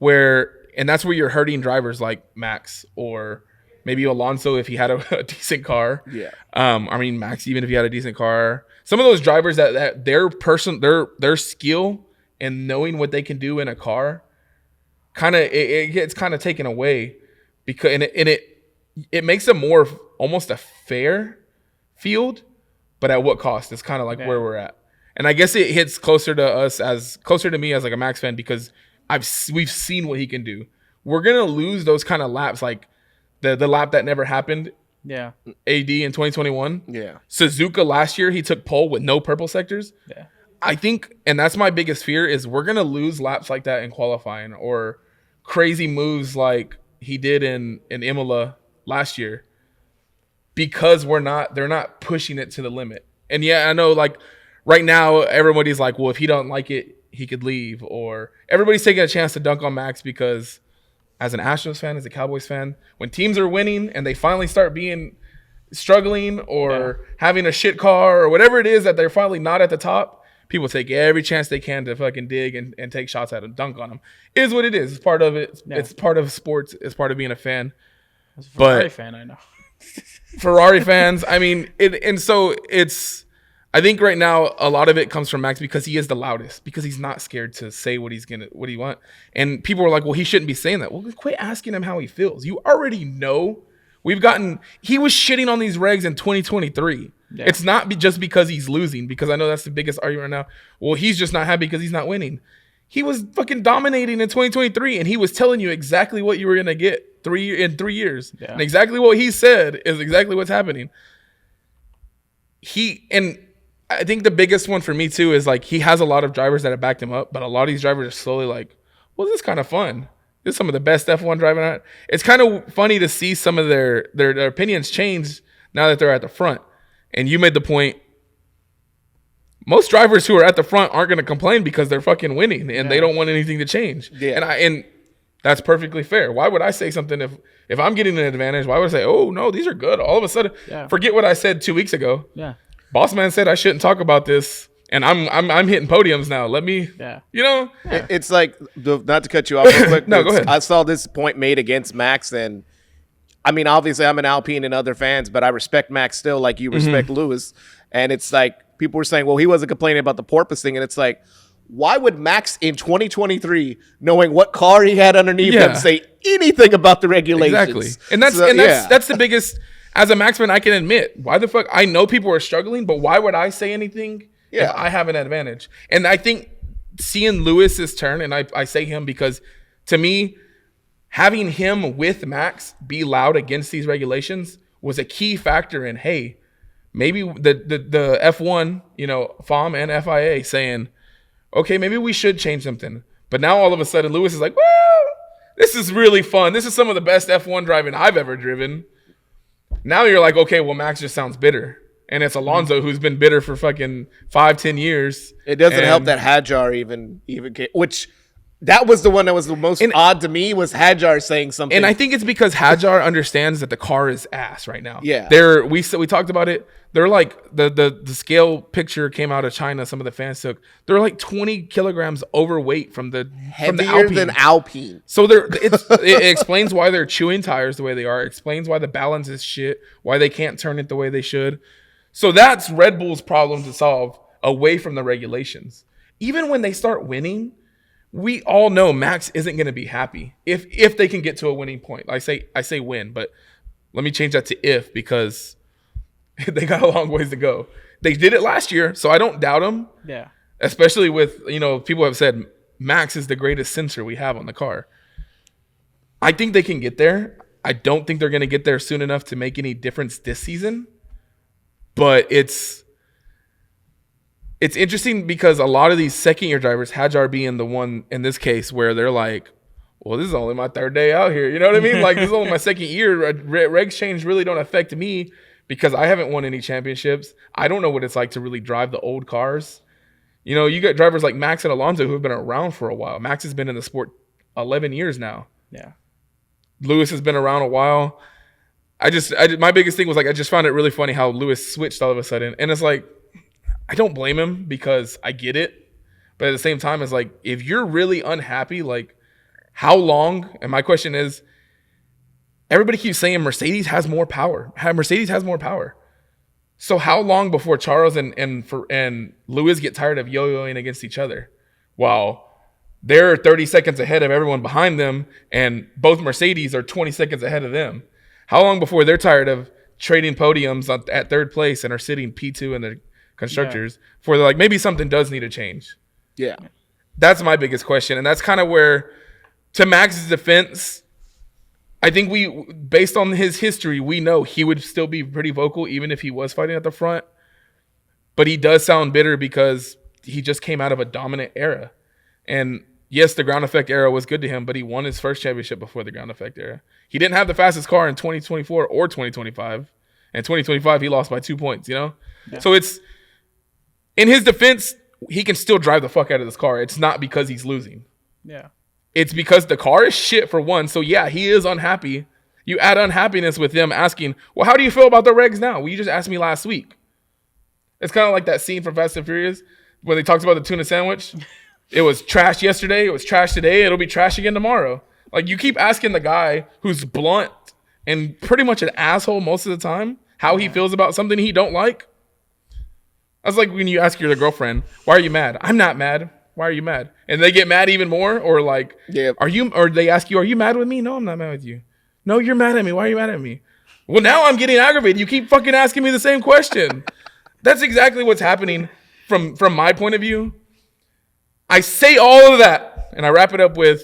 and that's where you're hurting drivers like Max, or maybe Alonso if he had a decent car. Yeah. Max, even if he had a decent car. Some of those drivers that their skill and knowing what they can do in a car, it gets kind of taken away, because it makes them more almost a fair field, but at what cost? It's kind of like where we're at. And I guess it hits closer to me as like a Max fan, because we've seen what he can do. We're gonna lose those kind of laps, like the lap that never happened. Yeah. AD in 2021. Yeah. Suzuka last year, he took pole with no purple sectors. Yeah. I think, and that's my biggest fear, is we're gonna lose laps like that in qualifying, or crazy moves like he did in Imola last year, because they're not pushing it to the limit. And yeah, I know, like right now everybody's like, well, if he don't like it, he could leave, or everybody's taking a chance to dunk on Max because as an Astros fan, as a Cowboys fan, when teams are winning and they finally start being struggling or having a shit car or whatever it is that they're finally not at the top, people take every chance they can to fucking dig and take shots at him, dunk on him. It is what it is. It's part of it. Yeah. It's part of sports. It's part of being a fan. As a Ferrari fan, I know. Ferrari fans, I mean, I think right now a lot of it comes from Max because he is the loudest, because he's not scared to say what he wants. And people are like, well, he shouldn't be saying that. Well, quit asking him how he feels. You already know. He was shitting on these regs in 2023. Yeah. It's not just because he's losing, because I know that's the biggest argument right now. Well, he's just not happy because he's not winning. He was fucking dominating in 2023, and he was telling you exactly what you were going to get in 3 years. Yeah. And exactly what he said is exactly what's happening. And I think the biggest one for me too is like he has a lot of drivers that have backed him up, but a lot of these drivers are slowly like, well, this is kind of fun. This is some of the best F1 driving out. It's kind of funny to see some of their opinions change now that they're at the front. And you made the point, most drivers who are at the front aren't going to complain because they're fucking winning and they don't want anything to change. Yeah. And that's perfectly fair. Why would I say something if I'm getting an advantage? Why would I say, oh, no, these are good? All of a sudden, forget what I said 2 weeks ago. Yeah. Boss man said I shouldn't talk about this, and I'm hitting podiums now. Let me, you know. Yeah. It's like, not to cut you off real quick. No, go ahead. I saw this point made against Max, and I mean, obviously I'm an Alpine and other fans, but I respect Max still like you respect Lewis. And it's like people were saying, well, he wasn't complaining about the porpoising, and it's like, why would Max in 2023, knowing what car he had underneath him, say anything about the regulations? Exactly, and that's the biggest. As a Max fan, I can admit, why the fuck? I know people are struggling, but why would I say anything if I have an advantage? And I think seeing Lewis's turn, and I say him because to me, having him with Max be loud against these regulations was a key factor in, hey, maybe the F1, FOM and FIA saying, okay, maybe we should change something. But now all of a sudden, Lewis is like, well, this is really fun. This is some of the best F1 driving I've ever driven. Now you're like, okay, well, Max just sounds bitter. And it's Alonso who's been bitter for fucking 5-10 years. It doesn't help that Hadjar even came, which that was the one that was the most odd to me, was Hadjar saying something. And I think it's because Hadjar understands that the car is ass right now. Yeah. We talked about it. They're like, the scale picture came out of China, some of the fans took. They're like 20 kilograms overweight from the Alpine. Than Alpine. So it explains why they're chewing tires the way they are. It explains why the balance is shit, why they can't turn it the way they should. So that's Red Bull's problem to solve away from the regulations. Even when they start winning, we all know Max isn't going to be happy if they can get to a winning point. I say win, but let me change that to if, because they got a long ways to go. They did it last year, so I don't doubt them. Yeah. Especially with, people have said Max is the greatest sensor we have on the car. I think they can get there. I don't think they're going to get there soon enough to make any difference this season. But it's interesting because a lot of these second-year drivers, Hadjar being the one in this case, where they're like, well, this is only my third day out here. You know what I mean? Like, this is only my second year. Regs change really don't affect me because I haven't won any championships. I don't know what it's like to really drive the old cars. You got drivers like Max and Alonso who have been around for a while. Max has been in the sport 11 years now. Yeah. Lewis has been around a while. My biggest thing was like, I just found it really funny how Lewis switched all of a sudden. And it's like, I don't blame him because I get it. But at the same time, it's like, if you're really unhappy, like, how long? And my question is, everybody keeps saying Mercedes has more power. Mercedes has more power. So how long before Charles and Lewis get tired of yo-yoing against each other? While they're 30 seconds ahead of everyone behind them, and both Mercedes are 20 seconds ahead of them. How long before they're tired of trading podiums at third place and are sitting P2 in the constructors for like, maybe something does need to change? Yeah. That's my biggest question. And that's kind of where, to Max's defense, I think based on his history, we know he would still be pretty vocal even if he was fighting at the front. But he does sound bitter because he just came out of a dominant era. And yes, the ground effect era was good to him, but he won his first championship before the ground effect era. He didn't have the fastest car in 2024 or 2025. And 2025, he lost by 2 points, Yeah. So it's, in his defense, he can still drive the fuck out of this car. It's not because he's losing. Yeah. It's because the car is shit for one. So yeah, he is unhappy. You add unhappiness with him asking, well, how do you feel about the regs now? Well, you just asked me last week. It's kind of like that scene from Fast and Furious when they talked about the tuna sandwich. It was trash yesterday. It was trash today. It'll be trash again tomorrow. Like, you keep asking the guy who's blunt and pretty much an asshole most of the time how he feels about something he don't like. That's like when you ask your girlfriend, why are you mad? I'm not mad. Why are you mad? And they get mad even more, or like, or they ask you, are you mad with me? No, I'm not mad with you. No, you're mad at me. Why are you mad at me? Well, now I'm getting aggravated. You keep fucking asking me the same question. That's exactly what's happening from my point of view. I say all of that, and I wrap it up with,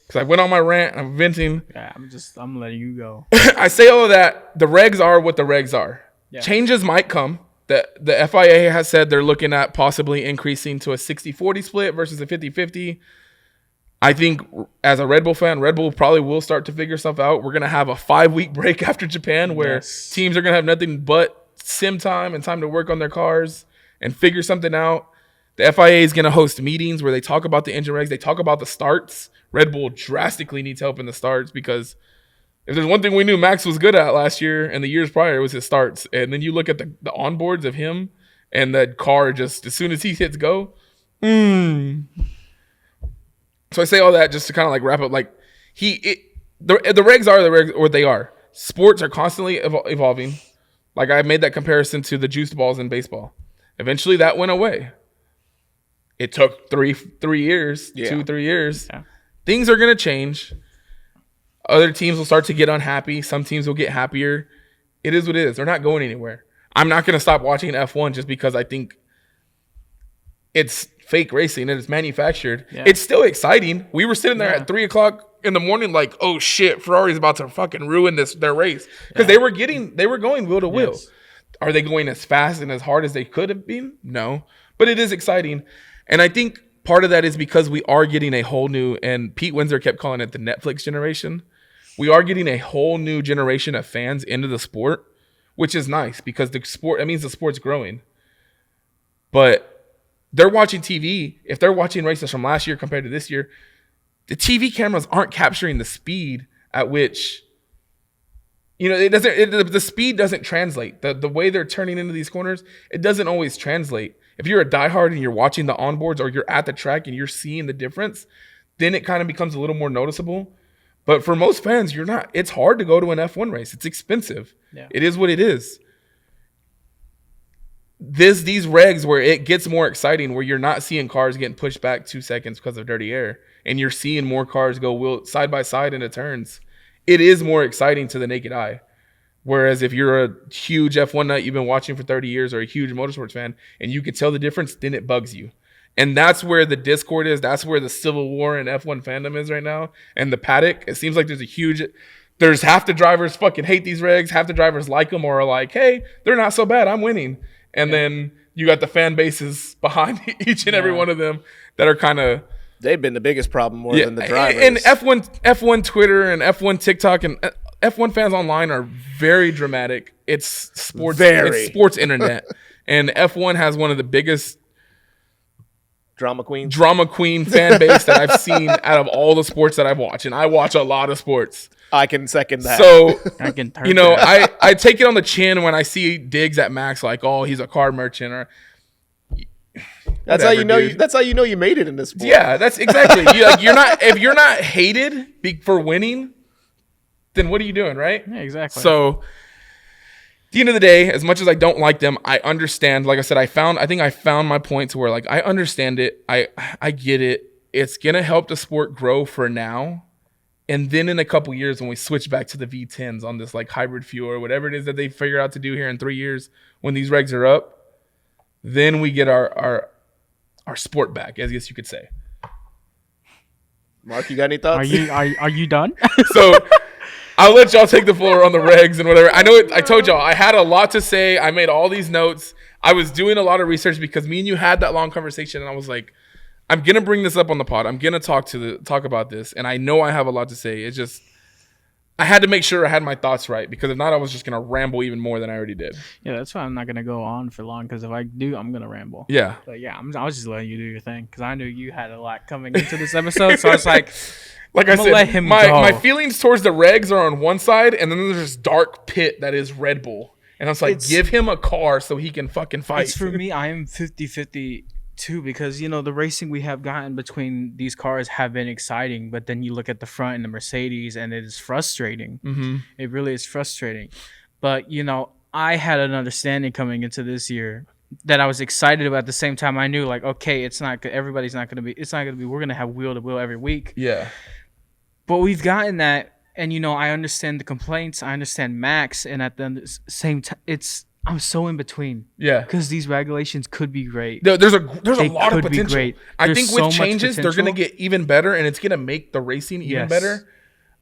because I went on my rant, I'm venting. Yeah, I'm letting you go. I say all of that. The regs are what the regs are. Yeah. Changes might come. The FIA has said they're looking at possibly increasing to a 60-40 split versus a 50-50. I think as a Red Bull fan, Red Bull probably will start to figure stuff out. We're going to have a 5-week break after Japan where teams are going to have nothing but sim time and time to work on their cars and figure something out. The FIA is going to host meetings where they talk about the engine regs. They talk about the starts. Red Bull drastically needs help in the starts, because if there's one thing we knew Max was good at last year and the years prior, it was his starts. And then you look at the onboards of him and that car, just as soon as he hits go. So I say all that just to kind of like wrap up. Like the regs are the regs, what they are. Sports are constantly evolving. Like, I made that comparison to the juiced balls in baseball. Eventually that went away. It took 3 years, 2-3 years. Yeah. Things are going to change. Other teams will start to get unhappy. Some teams will get happier. It is what it is. They're not going anywhere. I'm not going to stop watching F1 just because I think it's fake racing and it's manufactured. Yeah. It's still exciting. We were sitting there at 3 o'clock in the morning like, oh shit, Ferrari's about to fucking ruin their race. Because they were going wheel to wheel. Yes. Are they going as fast and as hard as they could have been? No. But it is exciting. And I think part of that is because we are getting a whole new, and Pete Windsor kept calling it the Netflix generation. We are getting a whole new generation of fans into the sport, which is nice because it means the sport's growing. But they're watching TV. If they're watching races from last year compared to this year, the TV cameras aren't capturing the speed at which, the speed doesn't translate. The way they're turning into these corners, it doesn't always translate. If you're a diehard and you're watching the onboards or you're at the track and you're seeing the difference, then it kind of becomes a little more noticeable. But for most fans, you're not. It's hard to go to an F1 race. It's expensive. Yeah. It is what it is. These regs where it gets more exciting, where you're not seeing cars getting pushed back 2 seconds because of dirty air, and you're seeing more cars go side by side into turns, it is more exciting to the naked eye. Whereas if you're a huge F1 nut, you've been watching for 30 years, or a huge motorsports fan, and you can tell the difference, then it bugs you. And that's where the discord is. That's where the civil war in F1 fandom is right now. And the paddock, it seems like there's half the drivers fucking hate these regs. Half the drivers like them or are like, hey, they're not so bad. I'm winning. And then you got the fan bases behind each and every one of them that are kind of... They've been the biggest problem more than the drivers. And F1 Twitter and F1 TikTok and F1 fans online are very dramatic. It's sports. It's sports internet. And F1 has one of the biggest drama queen fan base that I've seen out of all the sports that I've watched. And I watch a lot of sports. I can second that. So, I take it on the chin when I see digs at Max like, oh, he's a car merchant, or that's how you know. That's how you know you made it in this sport. Yeah, that's exactly. If you're not hated for winning, then what are you doing, right? Yeah, exactly. So, at the end of the day, as much as I don't like them, I understand. Like I said, I think I found my point to where, like, I understand it. I get it. It's gonna help the sport grow for now, and then in a couple years when we switch back to the V10s on this like hybrid fuel or whatever it is that they figure out to do here in 3 years, when these regs are up, then we get our sport back, I guess you could say. Mark, you got any thoughts? Are you done? So I'll let y'all take the floor on the regs and whatever. I know I told y'all I had a lot to say. I made all these notes. I was doing a lot of research because me and you had that long conversation, and I was like, I'm gonna bring this up on the pod. I'm gonna talk about this, and I know I have a lot to say. It's just I had to make sure I had my thoughts right, because if not, I was just gonna ramble even more than I already did. Yeah, that's why I'm not gonna go on for long, because if I do, I'm gonna ramble. Yeah. But yeah, I was just letting you do your thing, because I knew you had a lot coming into this episode, so I was like, Like I'm I gonna let said, him my go. my feelings towards the regs are on one side, and then there's this dark pit that is Red Bull, and I was like, give him a car so he can fucking fight. It's for me, I am 50-50 too, because the racing we have gotten between these cars have been exciting, but then you look at the front and the Mercedes and it is frustrating. It really is frustrating. But I had an understanding coming into this year that I was excited about. At the same time, I knew, like, okay, it's not everybody's not gonna be, we're gonna have wheel to wheel every week. Yeah. But we've gotten that, and I understand the complaints, I understand Max, and at the same time, I'm so in between. Yeah. Because these regulations could be great. There's a lot of could be potential. great. I There's think so with much changes, they're going to potential. get even better, and it's going to make the racing even Yes. better.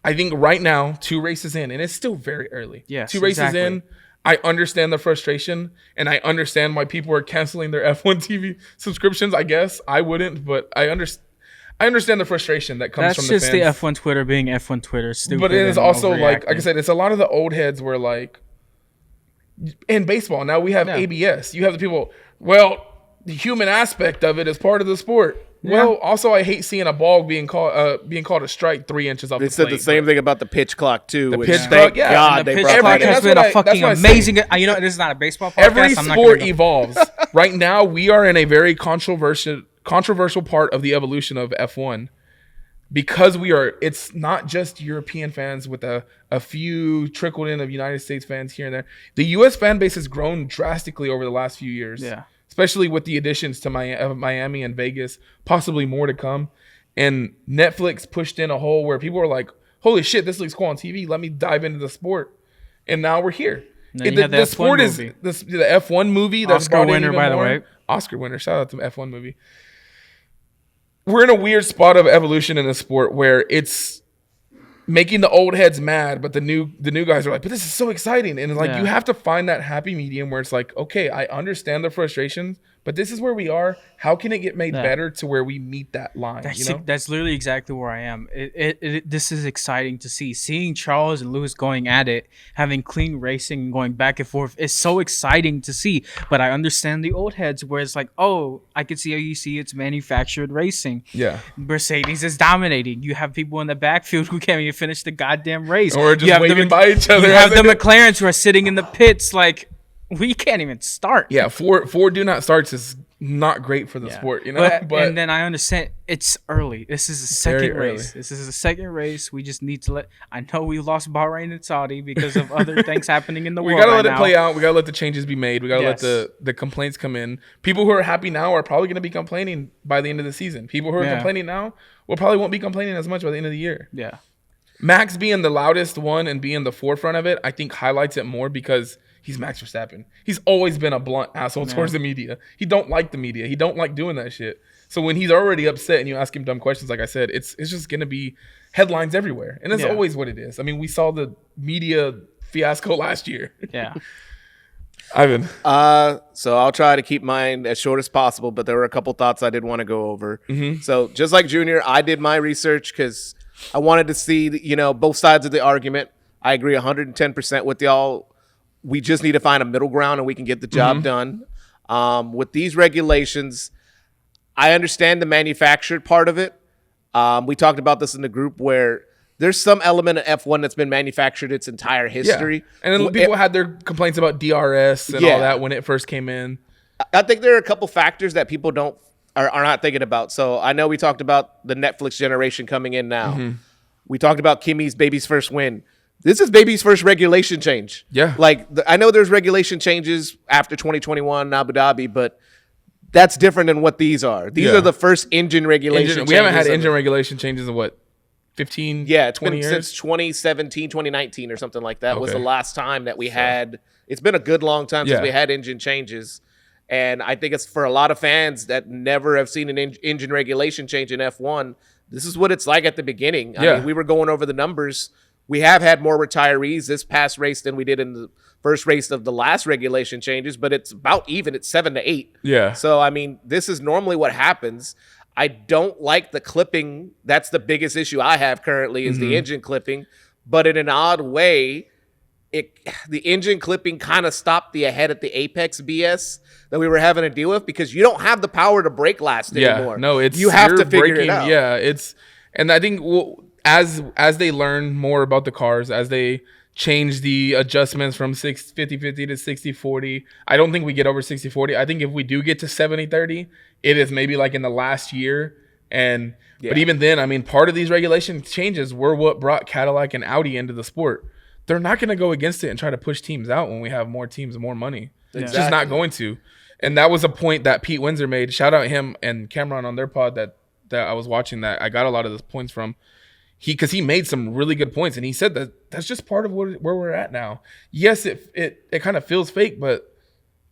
I think right now, 2 races in, and it's still very early. Yes, 2 races exactly. in, I understand the frustration, and I understand why people are canceling their F1 TV subscriptions. I guess I wouldn't, but I understand the frustration that comes That's from the just fans. the F1 Twitter being F1 Twitter. Stupid. But it is and also like I overreacting. said, it's a lot of the old heads where, like, in baseball now we have Yeah. ABS. You have the people. Well, the human aspect of it is part of the sport. Yeah. Well, also I hate seeing a ball being called a strike 3 inches off They the said plate. the same thing about the pitch clock too. The which pitch thank clock, yeah. God And the they pitch brought clock that in. has That's been what a fucking that's what I say. amazing. This is not a baseball podcast. Every I'm not sport gonna go- evolves. Right now, we are in a very controversial part of the evolution of F1 because it's not just European fans with a few trickled in of United States fans here and there. The U.S. fan base has grown drastically over the last few years. Yeah. Especially with the additions to Miami and Vegas, possibly more to come. And Netflix pushed in a hole where people were like, holy shit, this looks cool on TV. Let me dive into the sport. And now we're here. And then you had the F1 sport movie. is the F1 movie. That's Oscar brought in winner, even by the more. way. Oscar winner. Shout out to the F1 movie. We're in a weird spot of evolution in the sport where it's making the old heads mad, but the new guys are like, but this is so exciting. And it's like, Yeah. you have to find that happy medium where it's like, okay, I understand the frustrations, but this is where we are. How can it get made Yeah. better to where we meet that line? That's literally exactly where I am. This is exciting to see. Seeing Charles and Lewis going at it, having clean racing and going back and forth is so exciting to see. But I understand the old heads where it's like, oh, I can see how you see it's manufactured racing. Yeah. Mercedes is dominating. You have people in the backfield who can't even finish the goddamn race. Or just You have waving by each other You as have they the do. McLarens who are sitting in the pits like, we can't even start. Yeah, four do not starts is not great for the sport, But and then I understand it's early. This is the very second race. early. This is the second race. We just need to let. I know we lost Bahrain and Saudi because of other things happening in the we world. gotta right let it now. play out. We gotta let the changes be made. We gotta Yes. let the complaints come in. People who are happy now are probably gonna be complaining by the end of the season. People who are Yeah. complaining now probably won't be complaining as much by the end of the year. Yeah, Max being the loudest one and being the forefront of it, I think highlights it more because he's Max Verstappen. He's always been a blunt asshole towards the media. He don't like the media. He don't like doing that shit. So when he's already upset and you ask him dumb questions, like I said, it's just gonna be headlines everywhere, and that's Yeah. always what it is. I mean, we saw the media fiasco last year. yeah. Ivan, So I'll try to keep mine as short as possible, but there were a couple thoughts I did want to go over. Mm-hmm. So just like Junior, I did my research because I wanted to see, both sides of the argument. I agree 110% with y'all. We just need to find a middle ground and we can get the job done. With these regulations, I understand the manufactured part of it. We talked about this in the group where there's some element of F1 that's been manufactured its entire history. And then people had their complaints about DRS and all that when it first came in. I think there are a couple factors that people are not thinking about. So I know we talked about the Netflix generation coming in now. We talked about Kimi's baby's first win. This is baby's first regulation change. Yeah. I know there's regulation changes after 2021 in Abu Dhabi, but that's different than what these are. These are the first engine regulation We haven't had changes engine regulation changes in what, 15, Yeah, it's 20 been years? since 2017, 2019 or something like that was the Okay. last time that we had. It's been a good long time since Yeah. we had engine changes. And I think it's for a lot of fans that never have seen an engine regulation change in F1. This is what it's like at the beginning. I Yeah. mean, we were going over the numbers. We have had more retirees this past race than we did in the first race of the last regulation changes, but it's about even. It's 7 to 8. Yeah. So, I mean, this is normally what happens. I don't like the clipping. That's the biggest issue I have currently is the engine clipping. but in an odd way, the engine clipping kind of stopped the ahead at the apex BS that we were having to deal with, because you don't have the power to brake last anymore. No, you have to figure it out. Yeah, and I think as they learn more about the cars, as they change the adjustments from 50-50 to 60-40, I don't think we get over 60-40. I think if we do get to 70-30, it is maybe like in the last year. But even then, I mean, part of these regulation changes were what brought Cadillac and Audi into the sport. They're not going to go against it and try to push teams out when we have more teams and more money. It's just not going to. And that was a point that Pete Windsor made. Shout out him and Cameron on their pod that I was watching, that I got a lot of those points from. Because he made some really good points, and he said that that's just part of where we're at now. Yes, it kind of feels fake, but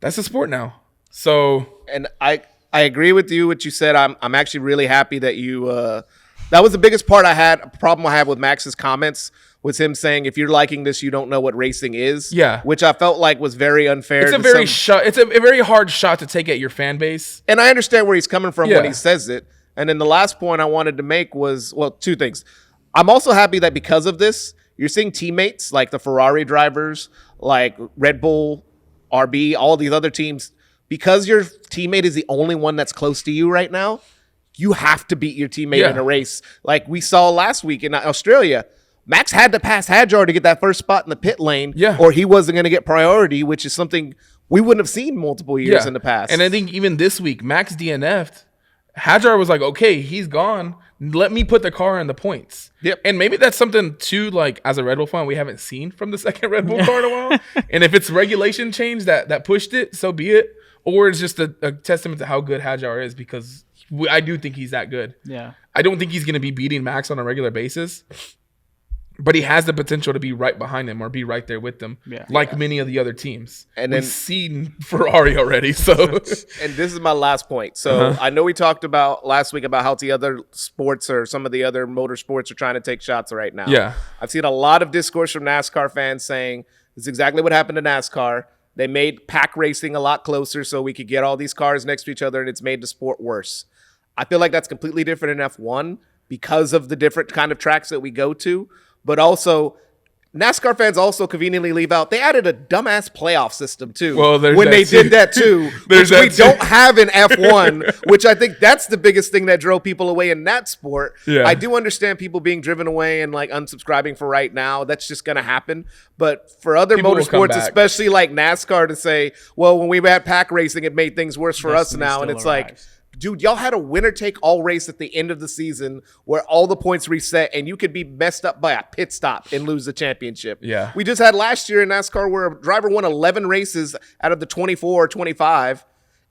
that's the sport now. So, and I agree with you what you said. I'm actually really happy that you that was the biggest part problem I had with Max's comments, was him saying, if you're liking this, you don't know what racing is. Yeah. Which I felt like was very unfair. It's a very hard shot to take at your fan base. And I understand where he's coming from when he says it. And then the last point I wanted to make was, well, two things. I'm also happy that because of this, you're seeing teammates like the Ferrari drivers, like Red Bull, RB, all these other teams, because your teammate is the only one that's close to you right now, you have to beat your teammate in a race. Like we saw last week in Australia, Max had to pass Hadjar to get that first spot in the pit lane, or he wasn't going to get priority, which is something we wouldn't have seen multiple years in the past. And I think even this week, Max DNF'd. Hadjar was like, okay, he's gone. Let me put the car in the points. Yep. And maybe that's something too, like as a Red Bull fan, we haven't seen from the second Red Bull car in a while. And if it's regulation change that pushed it, so be it. Or it's just a testament to how good Hadjar is, because I do think he's that good. Yeah. I don't think he's going to be beating Max on a regular basis, but he has the potential to be right behind him or be right there with them, like many of the other teams. And then we've seen Ferrari already. So, and this is my last point. So I know we talked about last week about how the other sports or some of the other motorsports are trying to take shots right now. Yeah, I've seen a lot of discourse from NASCAR fans saying this is exactly what happened to NASCAR. They made pack racing a lot closer so we could get all these cars next to each other, and it's made the sport worse. I feel like that's completely different in F1 because of the different kind of tracks that we go to. But also, NASCAR fans also conveniently leave out, they added a dumbass playoff system too. Well, when they did that too, which we don't have in F1, which I think that's the biggest thing that drove people away in that sport. Yeah. I do understand people being driven away and like unsubscribing for right now. That's just going to happen. But for other motorsports, especially like NASCAR, to say, well, when we had pack racing, it made things worse for us now. And it's like, dude, y'all had a winner-take-all race at the end of the season where all the points reset and you could be messed up by a pit stop and lose the championship. Yeah. We just had last year in NASCAR where a driver won 11 races out of the 24 or 25,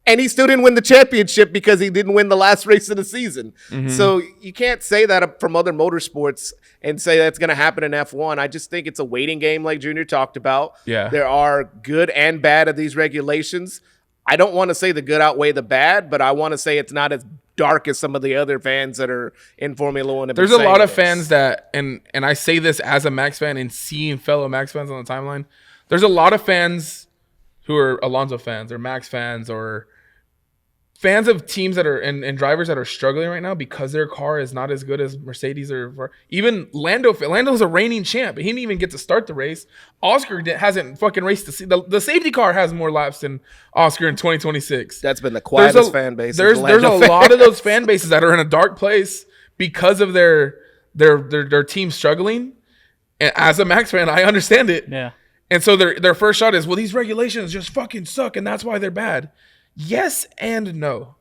and he still didn't win the championship because he didn't win the last race of the season. So you can't say that from other motorsports and say that's going to happen in F1. I just think it's a waiting game like Junior talked about. Yeah. There are good and bad of these regulations. I don't want to say the good outweigh the bad, but I want to say it's not as dark as some of the other fans that are in Formula One. There's a lot of fans that, and I say this as a Max fan and seeing fellow Max fans on the timeline, there's a lot of fans who are Alonso fans or Max fans or fans of teams that are and drivers that are struggling right now because their car is not as good as Mercedes or even Lando. Lando's a reigning champ. He didn't even get to start the race. Oscar hasn't fucking raced the safety car has more laps than Oscar in 2026. That's been the quietest fan base. There's a lot of those fan bases that are in a dark place because of their team struggling. And as a Max fan, I understand it. Yeah. And so their first shot is, well, these regulations just fucking suck, and that's why they're bad. Yes and no.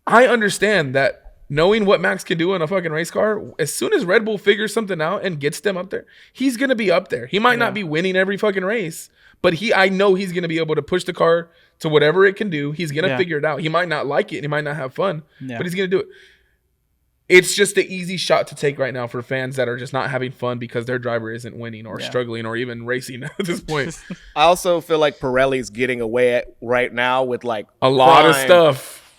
I understand that knowing what Max can do in a fucking race car, as soon as Red Bull figures something out and gets them up there, he's going to be up there. He might not be winning every fucking race, but I know he's going to be able to push the car to whatever it can do. He's going to figure it out. He might not like it and he might not have fun, but he's going to do it. It's just an easy shot to take right now for fans that are just not having fun because their driver isn't winning or struggling or even racing at this point. I also feel like Pirelli's getting away right now with like a lot of stuff.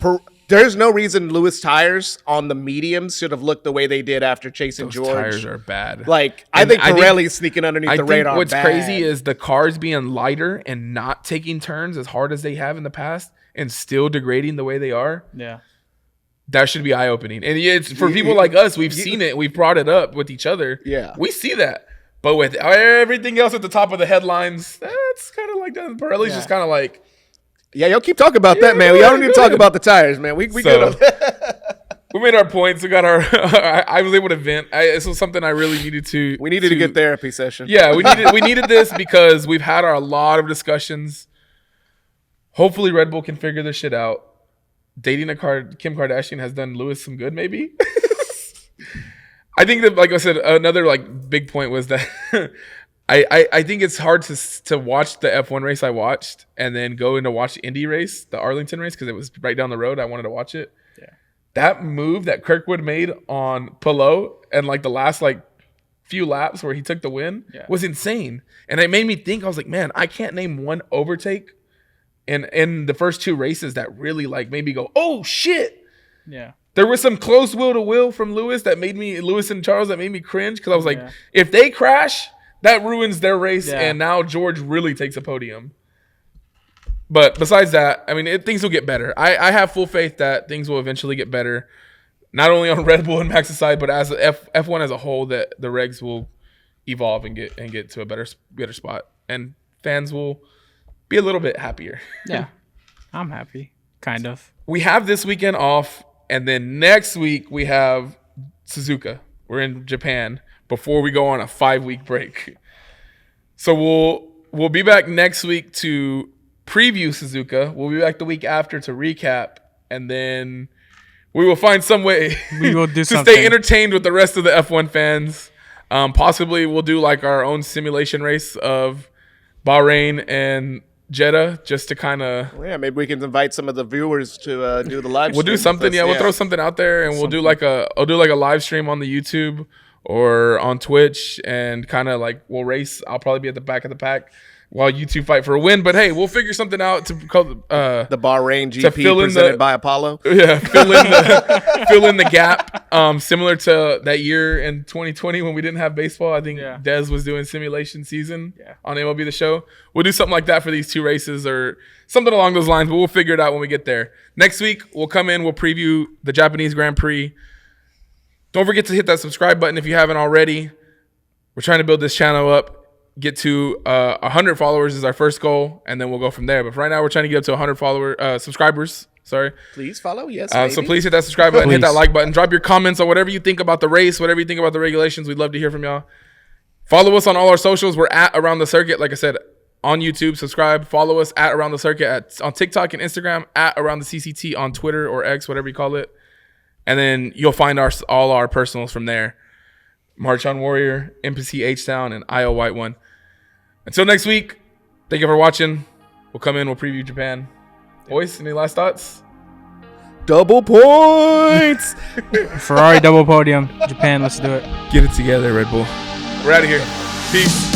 There's no reason Lewis tires on the mediums should have looked the way they did after chasing Those George. Tires are bad. Like, I think Pirelli's sneaking underneath the radar. What's crazy is the cars being lighter and not taking turns as hard as they have in the past and still degrading the way they are. Yeah. That should be eye-opening. And it's for people like us, we've seen it. We've brought it up with each other. Yeah. We see that. But with everything else at the top of the headlines, that's kind of like that. Pirelli's just kind of like, yeah, y'all keep talking about that, man. Y'all don't need to talk about the tires, man. We good on that. We made our points. We got our. I was able to vent. This was something I really needed to. We needed a good therapy session. Yeah, we needed this because we've had a lot of discussions. Hopefully, Red Bull can figure this shit out. Dating Kim Kardashian has done Lewis some good, maybe. I think that, like I said, another like big point was that I think it's hard to watch the F1 race I watched and then go in to watch the Indy race, the Arlington race, because it was right down the road. I wanted to watch it. Yeah. That move that Kirkwood made on Palou and like the last like few laps where he took the win was insane. And it made me think, I was like, man, I can't name one overtake in the first two races that really like made me go, oh shit. Yeah. There was some close wheel to wheel from Lewis and Charles that made me cringe because I was like, if they crash, that ruins their race, and now George really takes a podium. But besides that, I mean, things will get better. I have full faith that things will eventually get better, not only on Red Bull and Max's side, but as F1 as a whole, that the regs will evolve and get to a better spot, and fans will be a little bit happier. Yeah, I'm happy, kind of. We have this weekend off. And then next week we have Suzuka. We're in Japan before we go on a 5-week break. So we'll be back next week to preview Suzuka. We'll be back the week after to recap, and then we will find some way we will do to something. Stay entertained with the rest of the F1 fans. Possibly we'll do like our own simulation race of Bahrain and Jeddah, just to kind of maybe we can invite some of the viewers to do the live. We'll do something. We'll throw something out there, and I'll do like a live stream on the YouTube or on Twitch, and kind of like we'll race. I'll probably be at the back of the pack while you two fight for a win. But hey, we'll figure something out to call the Bahrain GP presented by Apollo. Yeah, fill in the gap. Similar to that year in 2020 when we didn't have baseball. I think Dez was doing simulation season on MLB The Show. We'll do something like that for these two races or something along those lines, but we'll figure it out when we get there. Next week, we'll come in, we'll preview the Japanese Grand Prix. Don't forget to hit that subscribe button if you haven't already. We're trying to build this channel up. Get to 100 followers is our first goal, and then we'll go from there. But for right now, we're trying to get up to 100 subscribers. Sorry. Please follow. Yes. So please hit that subscribe button, hit that like button, drop your comments on whatever you think about the race, whatever you think about the regulations. We'd love to hear from y'all. Follow us on all our socials. We're at Around the Circuit. Like I said, on YouTube, subscribe. Follow us at Around the Circuit on TikTok and Instagram, at Around the CCT on Twitter or X, whatever you call it. And then you'll find all our personals from there. March on Warrior, MPC H-Town, and IO White One. Until next week, thank you for watching. We'll come in, we'll preview Japan. Boys, any last thoughts? Double points! Ferrari double podium. Japan, let's do it. Get it together, Red Bull. We're out of here. Peace.